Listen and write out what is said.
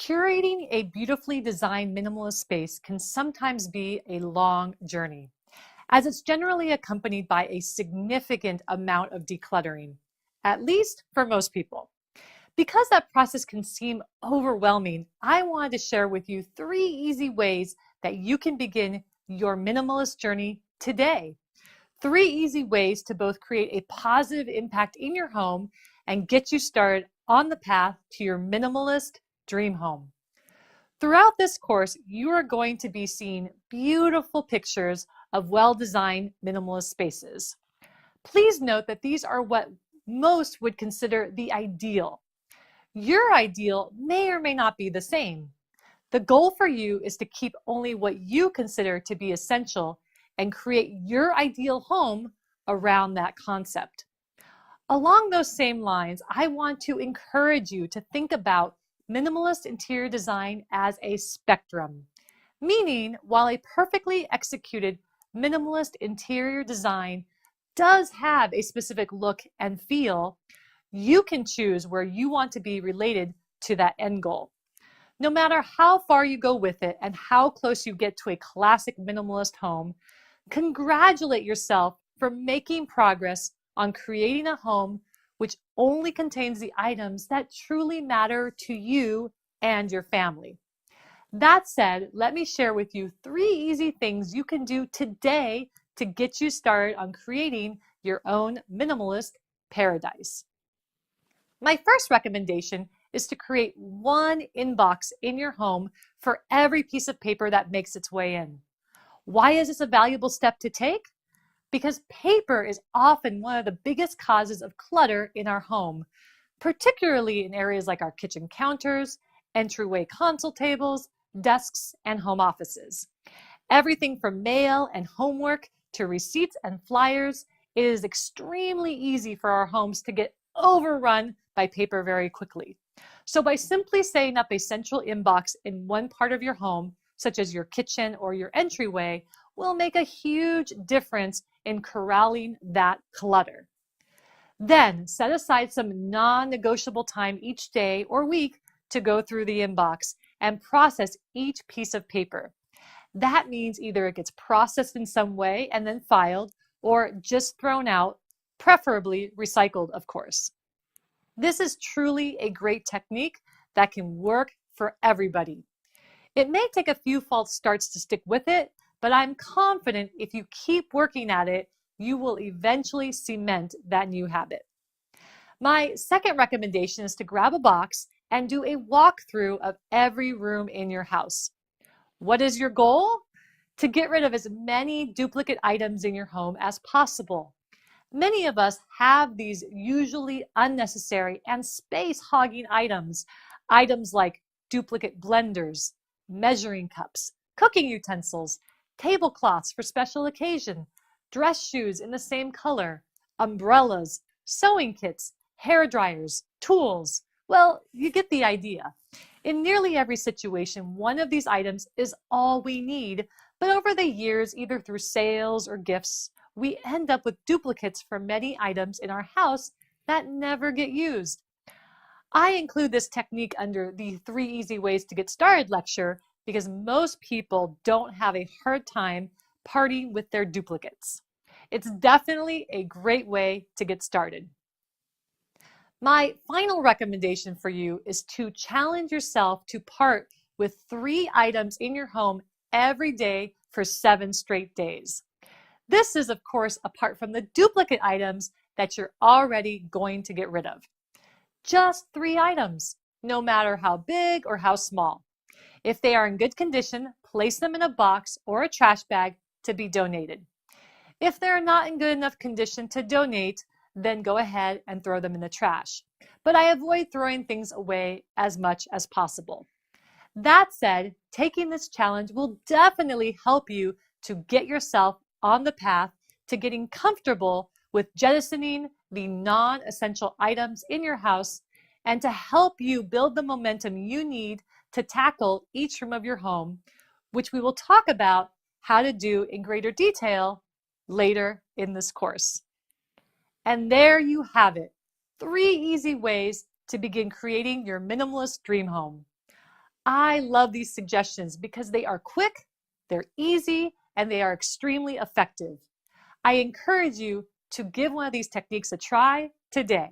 Curating a beautifully designed minimalist space can sometimes be a long journey, as it's generally accompanied by a significant amount of decluttering, at least for most people. Because that process can seem overwhelming, I wanted to share with you 3 easy ways that you can begin your minimalist journey today. 3 easy ways to both create a positive impact in your home and get you started on the path to your minimalist dream home. Throughout this course, you are going to be seeing beautiful pictures of well-designed minimalist spaces. Please note that these are what most would consider the ideal. Your ideal may or may not be the same. The goal for you is to keep only what you consider to be essential and create your ideal home around that concept. Along those same lines, I want to encourage you to think about minimalist interior design as a spectrum, meaning while a perfectly executed minimalist interior design does have a specific look and feel, you can choose where you want to be related to that end goal. No matter how far you go with it and how close you get to a classic minimalist home, congratulate yourself for making progress on creating a home which only contains the items that truly matter to you and your family. That said, let me share with you 3 easy things you can do today to get you started on creating your own minimalist paradise. My first recommendation is to create one inbox in your home for every piece of paper that makes its way in. Why is this a valuable step to take? Because paper is often one of the biggest causes of clutter in our home, particularly in areas like our kitchen counters, entryway console tables, desks, and home offices. Everything from mail and homework to receipts and flyers, it is extremely easy for our homes to get overrun by paper very quickly. So by simply setting up a central inbox in one part of your home, such as your kitchen or your entryway, will make a huge difference in corralling that clutter. Then set aside some non-negotiable time each day or week to go through the inbox and process each piece of paper. That means either it gets processed in some way and then filed, or just thrown out, preferably recycled, of course. This is truly a great technique that can work for everybody. It may take a few false starts to stick with it, but I'm confident if you keep working at it, you will eventually cement that new habit. My second recommendation is to grab a box and do a walkthrough of every room in your house. What is your goal? To get rid of as many duplicate items in your home as possible. Many of us have these usually unnecessary and space-hogging items. Items like duplicate blenders, measuring cups, cooking utensils, tablecloths for special occasion, dress shoes in the same color, umbrellas, sewing kits, hair dryers, tools. Well, you get the idea. In nearly every situation, one of these items is all we need, but over the years, either through sales or gifts, we end up with duplicates for many items in our house that never get used. I include this technique under the 3 easy ways to get started lecture because most people don't have a hard time parting with their duplicates. It's definitely a great way to get started. My final recommendation for you is to challenge yourself to part with 3 items in your home every day for 7 straight days. This is, of course, apart from the duplicate items that you're already going to get rid of. Just 3 items, no matter how big or how small. If they are in good condition, place them in a box or a trash bag to be donated. If they're not in good enough condition to donate, then go ahead and throw them in the trash. But I avoid throwing things away as much as possible. That said, taking this challenge will definitely help you to get yourself on the path to getting comfortable with jettisoning the non-essential items in your house and to help you build the momentum you need to tackle each room of your home, which we will talk about how to do in greater detail later in this course. And there you have it, 3 easy ways to begin creating your minimalist dream home. I love these suggestions because they are quick, they're easy, and they are extremely effective. I encourage you to give one of these techniques a try today.